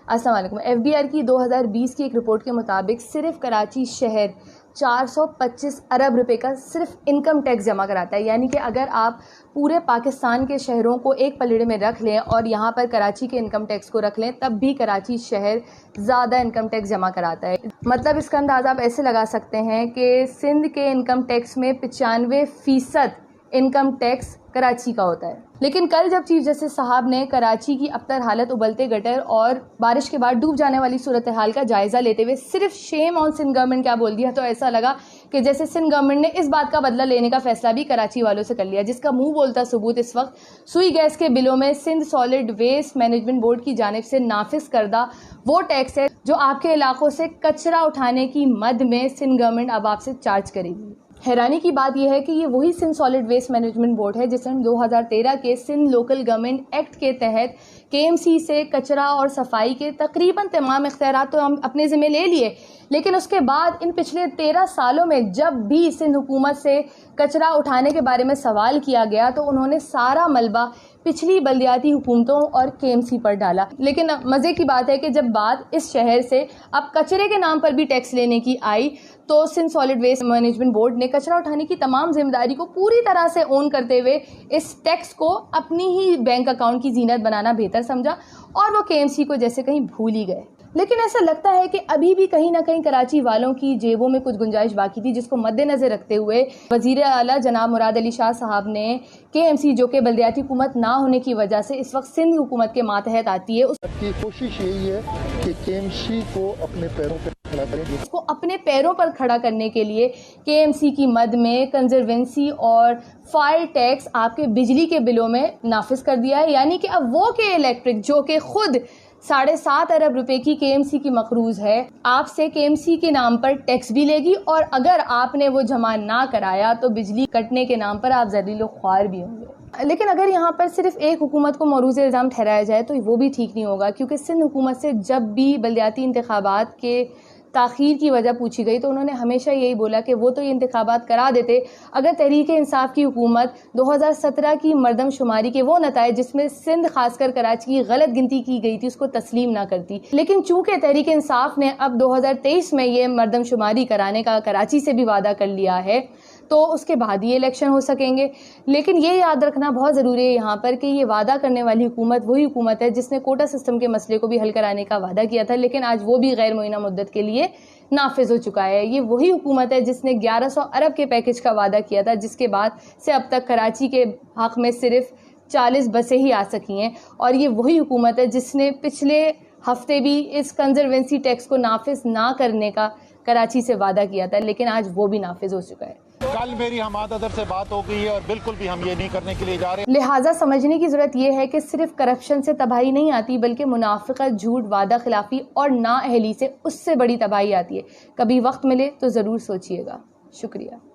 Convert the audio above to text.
السلام علیکم. FBR کی 2020 کی ایک رپورٹ کے مطابق صرف کراچی شہر 425 ارب روپے کا صرف انکم ٹیکس جمع کراتا ہے. یعنی کہ اگر آپ پورے پاکستان کے شہروں کو ایک پلڑے میں رکھ لیں اور یہاں پر کراچی کے انکم ٹیکس کو رکھ لیں تب بھی کراچی شہر زیادہ انکم ٹیکس جمع کراتا ہے. مطلب اس کا اندازہ آپ ایسے لگا سکتے ہیں کہ سندھ کے انکم ٹیکس میں 95% انکم ٹیکس کراچی کا ہوتا ہے. لیکن کل جب چیف جسٹس صاحب نے کراچی کی ابتر حالت ابلتے گٹر اور بارش کے بعد ڈوب جانے والی صورتحال کا جائزہ لیتے ہوئے صرف شیم آن سندھ گورنمنٹ کیا بول دیا تو ایسا لگا کہ جیسے سندھ گورنمنٹ نے اس بات کا بدلہ لینے کا فیصلہ بھی کراچی والوں سے کر لیا, جس کا منہ بولتا ثبوت اس وقت سوئی گیس کے بلوں میں Sindh solid waste management board کی جانب سے نافذ کردہ وہ ٹیکس ہے جو آپ کے علاقوں سے کچرا اٹھانے کی مد میں سندھ گورنمنٹ اب آپ سے چارج کرے گی. حیرانی کی بات یہ ہے کہ یہ وہی Sindh solid waste management board ہے جس نے 2013 کے سندھ لوکل گورنمنٹ ایکٹ کے تحت KMC سے کچرا اور صفائی کے تقریباً تمام اختیارات تو ہم اپنے ذمہ لے لیے, لیکن اس کے بعد ان پچھلے 13 سالوں میں جب بھی سندھ حکومت سے کچرا اٹھانے کے بارے میں سوال کیا گیا تو انہوں نے سارا ملبہ پچھلی بلدیاتی حکومتوں اور KMC پر ڈالا. لیکن مزے کی بات ہے کہ جب بات اس شہر سے اب کچرے کے نام پر بھی ٹیکس لینے کی آئی تو Sindh solid waste management board نے کچرا اٹھانے کی تمام ذمہ داری کو پوری طرح سے اون کرتے ہوئے اس ٹیکس کو اپنی ہی بینک اکاؤنٹ کی زینت بنانا بہتر سمجھا اور وہ KMC کو جیسے کہیں بھول ہی گئے. لیکن ایسا لگتا ہے کہ ابھی بھی کہیں نہ کہیں کراچی والوں کی جیبوں میں کچھ گنجائش باقی تھی, جس کو مد نظر رکھتے ہوئے وزیر اعلیٰ جناب مراد علی شاہ صاحب نے KMC جو کہ بلدیاتی حکومت نہ ہونے کی وجہ سے اس وقت سندھ حکومت کے ماتحت آتی ہے, اس کی کوشش یہی ہے کہ KMC کو اپنے پیروں پر کھڑا کریں. اس کو اپنے پیروں پر کھڑا کرنے کے لیے KMC کی مد میں کنزروینسی اور فائر ٹیکس آپ کے بجلی کے بلوں میں نافذ کر دیا ہے. یعنی کہ اب وہ کہ الیکٹرک جو کہ خود 7.5 ارب روپے کی KMC کی مقروض ہے آپ سے KMC کے نام پر ٹیکس بھی لے گی, اور اگر آپ نے وہ جمع نہ کرایا تو بجلی کٹنے کے نام پر آپ ذلیل و خوار بھی ہوں گے. لیکن اگر یہاں پر صرف ایک حکومت کو موروث الزام ٹھہرایا جائے تو وہ بھی ٹھیک نہیں ہوگا, کیونکہ سندھ حکومت سے جب بھی بلدیاتی انتخابات کے تاخیر کی وجہ پوچھی گئی تو انہوں نے ہمیشہ یہی بولا کہ وہ تو یہ انتخابات کرا دیتے اگر تحریک انصاف کی حکومت 2017 کی مردم شماری کے وہ نتائج جس میں سندھ خاص کر کراچی کی غلط گنتی کی گئی تھی اس کو تسلیم نہ کرتی. لیکن چونکہ تحریک انصاف نے اب 2023 میں یہ مردم شماری کرانے کا کراچی سے بھی وعدہ کر لیا ہے تو اس کے بعد یہ الیکشن ہو سکیں گے. لیکن یہ یاد رکھنا بہت ضروری ہے یہاں پر کہ یہ وعدہ کرنے والی حکومت وہی حکومت ہے جس نے کوٹا سسٹم کے مسئلے کو بھی حل کرانے کا وعدہ کیا تھا, لیکن آج وہ بھی غیر معینہ مدت کے لیے نافذ ہو چکا ہے. یہ وہی حکومت ہے جس نے 1100 ارب کے پیکج کا وعدہ کیا تھا, جس کے بعد سے اب تک کراچی کے حق میں صرف 40 بسیں ہی آ سکی ہیں, اور یہ وہی حکومت ہے جس نے پچھلے ہفتے بھی اس کنزروینسی ٹیکس کو نافذ نہ کرنے کا کراچی سے وعدہ کیا تھا, لیکن آج وہ بھی نافذ ہو چکا ہے. کل میری حماد ادر سے بات ہو گئی ہے اور بالکل بھی ہم یہ نہیں کرنے کے لیے جا رہے. لہٰذا سمجھنے کی ضرورت یہ ہے کہ صرف کرپشن سے تباہی نہیں آتی بلکہ منافقت, جھوٹ, وعدہ خلافی اور نااہلی سے اس سے بڑی تباہی آتی ہے. کبھی وقت ملے تو ضرور سوچئے گا. شکریہ.